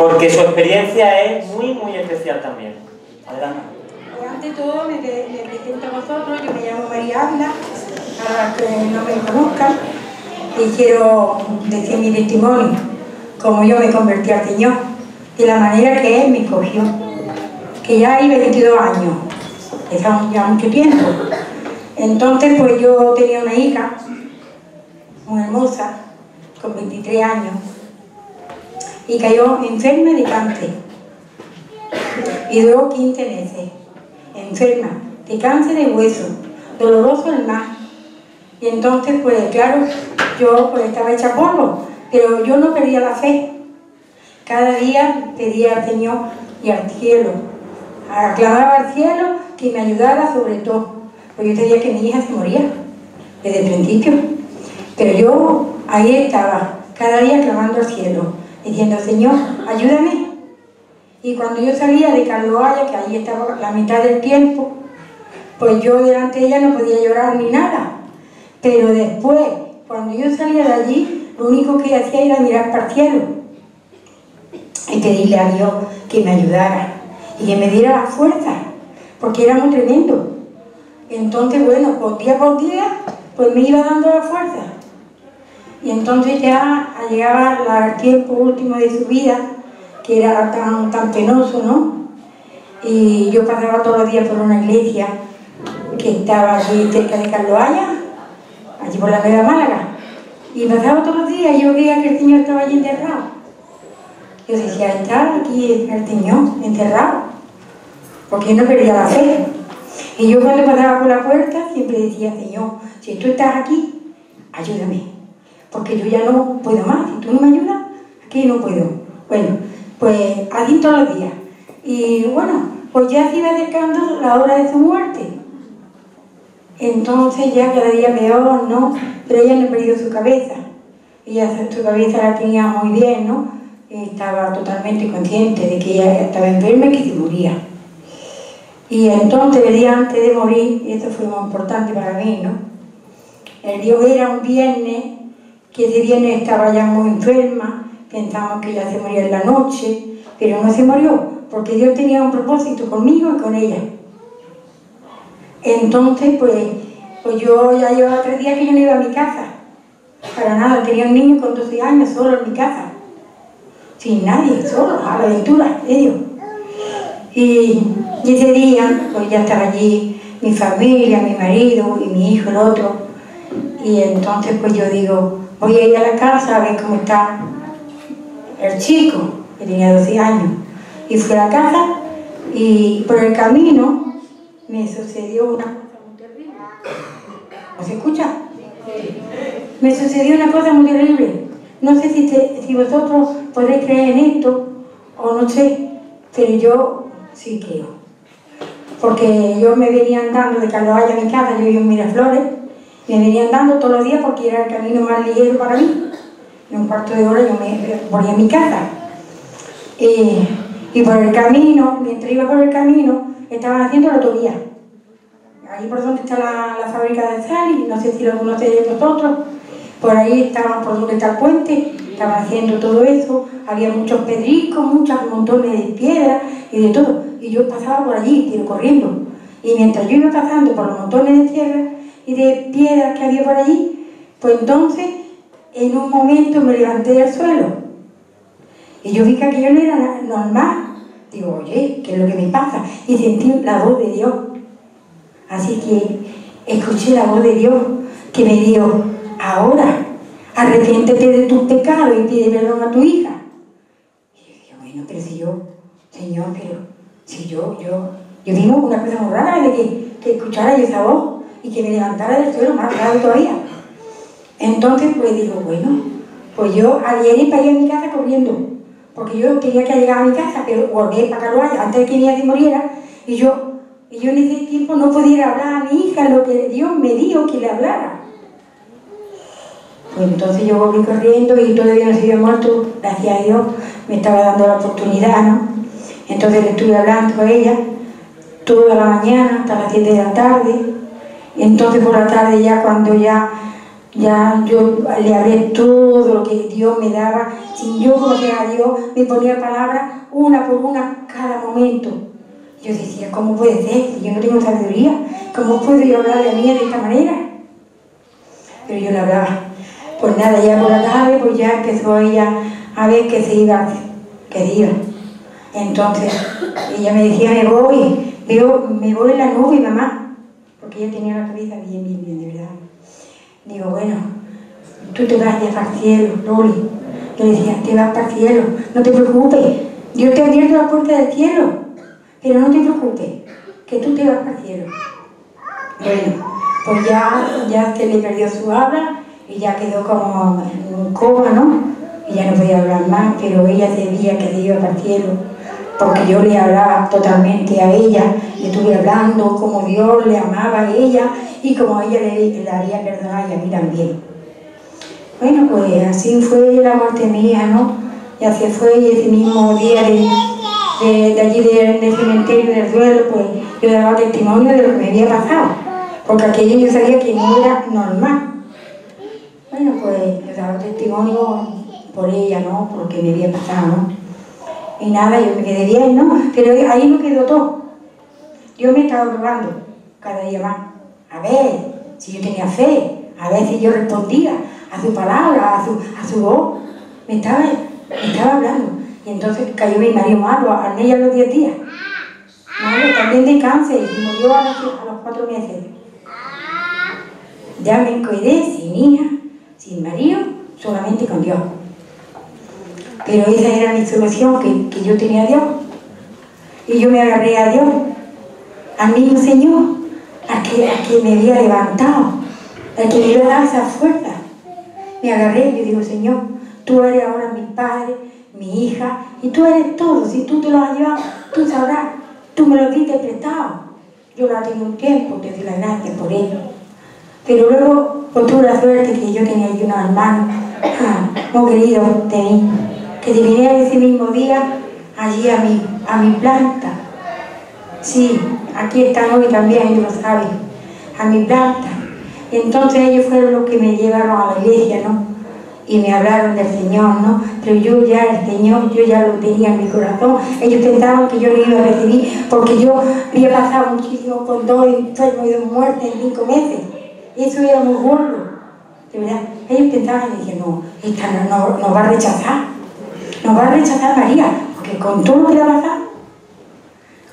porque su experiencia es muy, muy especial también. Adelante. Ante todo, me presento a vosotros. Yo me llamo María Ávila, para que no me conozcan, y quiero decir mi testimonio, como yo me convertí al Señor, de la manera que Él me escogió, que ya hay 22 años, es ya mucho tiempo. Entonces, pues yo tenía una hija muy hermosa, con 23 años, y cayó enferma de cáncer, y duró 15 meses, enferma de cáncer de hueso, doloroso el más. Y entonces, pues claro, yo pues estaba hecha polvo, pero yo no perdía la fe. Cada día pedía al Señor y al cielo, aclamaba al cielo que me ayudara sobre todo, porque yo sabía que mi hija se moría desde el principio. Pero yo ahí estaba, cada día clamando al cielo, diciendo: Señor, ayúdame. Y cuando yo salía de Carloaya, que ahí estaba la mitad del tiempo, pues yo delante de ella no podía llorar ni nada. Pero después, cuando yo salía de allí, lo único que hacía era mirar para el cielo y pedirle a Dios que me ayudara y que me diera la fuerza, porque era muy tremendo. Entonces, bueno, por día, pues me iba dando la fuerza. Y entonces ya llegaba el tiempo último de su vida, que era tan penoso, ¿no? Y yo pasaba todos los días por una iglesia que estaba allí cerca de Carloaya, allí por la Nueva Málaga, y pasaba todos los días y yo veía que el Señor estaba allí enterrado. Yo decía: está aquí el Señor enterrado, porque no perdía la fe. Y yo cuando pasaba por la puerta siempre decía: Señor, si tú estás aquí, ayúdame, porque yo ya no puedo más. Si tú no me ayudas, aquí no puedo. Bueno, pues así todos los días. Y bueno, pues ya se iba acercando la hora de su muerte. Entonces ya cada día peor, ¿no? Pero ella no ha perdido su cabeza. Ella su cabeza la tenía muy bien, ¿no? Estaba totalmente consciente de que ella estaba enferma y que se moría. Y entonces el día antes de morir, y esto fue muy importante para mí, ¿no? El día era un viernes, que ese viernes estaba ya muy enferma, pensamos que ella se moría en la noche, pero no se murió, porque Dios tenía un propósito conmigo y con ella. Entonces, pues yo ya llevaba 3 días que yo no iba a mi casa, para nada. Tenía un niño con 12 años solo en mi casa, sin nadie, solo, a la aventura de Dios. Y ese día, pues ya estaba allí mi familia, mi marido y mi hijo, el otro. Y entonces pues yo digo: voy a ir a la casa a ver cómo está el chico, que tenía 12 años. Y fui a la casa y por el camino me sucedió una cosa muy terrible. ¿No se escucha? Me sucedió una cosa muy terrible. No sé si vosotros podéis creer en esto o no sé, pero yo sí creo. Porque yo me venía andando de Carloaya a mi casa, yo vivo en Miraflores, me venía andando todos los días porque era el camino más ligero para mí. En un cuarto de hora yo me ponía a mi casa. Y por el camino, mientras iba por el camino, estaban haciendo la autovía. Ahí por donde está la fábrica de sal, y no sé si lo conocéis vosotros, por ahí estaban por donde está el puente, estaban haciendo todo eso, había muchos pedriscos, muchos montones de piedras y de todo. Y yo pasaba por allí, pero corriendo. Y mientras yo iba pasando por los montones de tierra y de piedras que había por allí, pues entonces, en un momento me levanté del suelo. Y yo vi que aquello no era normal. Digo: oye, ¿qué es lo que me pasa? Y sentí la voz de Dios. Así que escuché la voz de Dios que me dijo: ahora, arrepiéntete de tus pecados y pide perdón a tu hija. Y yo dije: bueno, pero si yo, Señor, pero si yo digo una cosa muy rara de que escuchara yo esa voz y que me levantara del suelo más raro todavía. Entonces pues digo: bueno, pues yo ayer ir para ir a mi casa corriendo, porque yo tenía que llegar a mi casa, pero volví para Carloaya antes de que mi hija se muriera, y yo en ese tiempo no podía hablar a mi hija lo que Dios me dijo que le hablara. Pues entonces yo volví corriendo y todavía no se había muerto, gracias a Dios, me estaba dando la oportunidad, ¿no? Entonces le estuve hablando con ella toda la mañana hasta las 7 de la tarde, y entonces por la tarde ya cuando ya Ya yo le hablé todo lo que Dios me daba, sin yo conocer a Dios, me ponía palabras una por una cada momento. Yo decía, ¿cómo puede ser? Si yo no tengo sabiduría, ¿cómo puedo yo hablarle a mí de esta manera? Pero yo le hablaba. Pues nada, ya por la tarde, pues ya empezó ella a ver que se iba. Entonces, ella me decía, me voy en la nube, mamá, porque ella tenía la cabeza bien, de verdad. Digo, bueno, tú te vas ya para el cielo, Loli. Yo le decía, te vas para el cielo, no te preocupes, Dios te ha abierto la puerta del cielo, pero no te preocupes, que tú te vas para el cielo. Bueno, pues ya se le perdió su habla y ya quedó como en un coma, ¿no? Y ya no podía hablar más, pero ella sabía que se iba para el cielo, porque yo le hablaba totalmente a ella, le estuve hablando como Dios le amaba a ella y como ella le había perdonado y a mí también. Bueno, pues así fue la muerte mía, ¿no? Y así fue, y ese mismo día de allí del cementerio del duelo, pues yo daba testimonio de lo que me había pasado, porque aquello yo sabía que no era normal. Bueno, pues yo daba testimonio por ella, ¿no? Por lo que me había pasado, ¿no? Y nada, yo me quedé bien, ¿no? Pero ahí no quedó todo. Yo me estaba probando cada día más. A ver si yo tenía fe, a ver si yo respondía a su palabra, a su voz. Me estaba hablando. Y entonces cayó mi marido malo, a ella a los 10 días. Malo, también de cáncer, y murió a los 4 meses. Ya me quedé sin hija, sin marido, solamente con Dios. Pero esa era mi solución, que yo tenía a Dios. Y yo me agarré a Dios, al mismo Señor, a que me había levantado, a que me iba a dar esa fuerza. Me agarré y yo digo, Señor, tú eres ahora mi padre, mi hija, y tú eres todo. Si tú te lo has llevado, tú sabrás, tú me lo diste prestado. Yo lo tengo un tiempo, te doy las gracias por ello. Pero luego, pues tuve la suerte que yo tenía allí unos hermanos muy queridos de mí, que vinieron ese mismo día allí a mi planta. Sí, aquí están hoy también, ellos lo saben, a mi planta. Y entonces ellos fueron los que me llevaron a la iglesia, ¿no? Y me hablaron del Señor, ¿no? Pero yo ya, el Señor, yo ya lo tenía en mi corazón. Ellos pensaban que yo lo iba a recibir porque yo había pasado muchísimo con 2 enfermos y 2 muertes en 5 meses. Y eso era muy gordo, de verdad. Ellos pensaban y dije, no, esta no va a rechazar. Nos va a rechazar María, porque con todo lo que le va a pasar,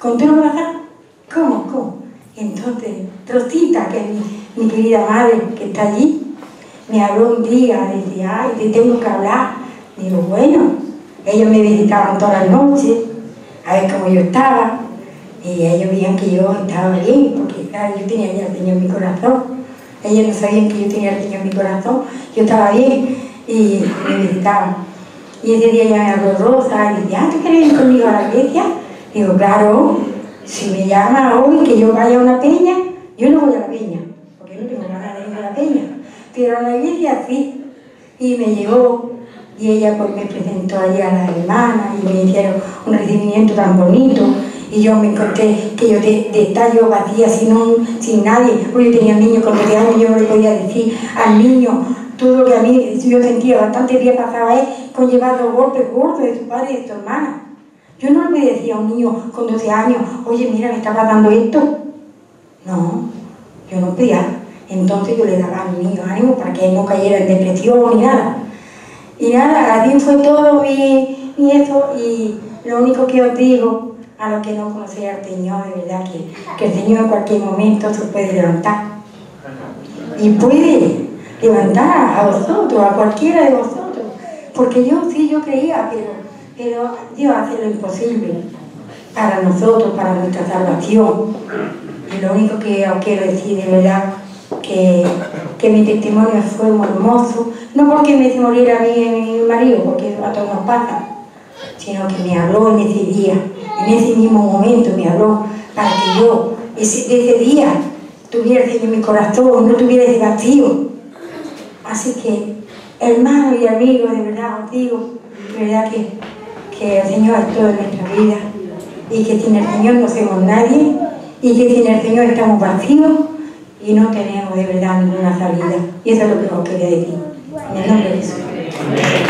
con todo lo que va a pasar, ¿cómo? Y entonces, Rosita, que es mi querida madre que está allí, me habló un día, decía, ay, te tengo que hablar. Digo, bueno, ellos me visitaban todas las noches, a ver cómo yo estaba, y ellos veían que yo estaba bien, porque claro, yo tenía ya el Señor en mi corazón. Ellos no sabían que yo tenía el Señor en mi corazón, yo estaba bien, y me visitaban. Y ese día ya me habló Rosa y decía, ¿tú quieres ir conmigo a la iglesia? Digo, claro, si me llama hoy que yo vaya a una peña, yo no voy a la peña, porque no tengo ganas de ir a la peña. Pero a la iglesia sí. Y me llevó, y ella pues me presentó allí a las hermanas y me hicieron un recibimiento tan bonito. Y yo me encontré que yo de estar yo vacía sin nadie, porque yo tenía un niño con 12 años y yo no le podía decir al niño todo lo que a mí yo sentía. Bastante días pasaba él con llevar los golpes gordos de su padre y de su hermana. Yo no le decía a un niño con 12 años, oye, mira, me está pasando esto. No, yo no pedía. Entonces yo le daba a mi niño ánimo para que él no cayera en depresión ni nada. Y nada, así fue todo mi eso. Y lo único que os digo, a los que no conocéis al Señor, de verdad que el Señor en cualquier momento se puede levantar. Y puede levantar a vosotros, a cualquiera de vosotros. Porque yo creía, pero Dios hace lo imposible para nosotros, para nuestra salvación. Y lo único que os quiero decir, de verdad, que mi testimonio fue muy hermoso, no porque me muriera a mí y mi marido, porque a todos nos pasa, sino que me habló en ese día, en ese mismo momento me habló, para que yo, ese día, tuviera el Señor en mi corazón, no tuviera ese vacío. Así que, hermanos y amigos, de verdad os digo, de verdad que el Señor es todo en nuestra vida, y que sin el Señor no somos nadie, y que sin el Señor estamos vacíos, y no tenemos de verdad ninguna salida. Y eso es lo que os quería decir. En el nombre de Jesús.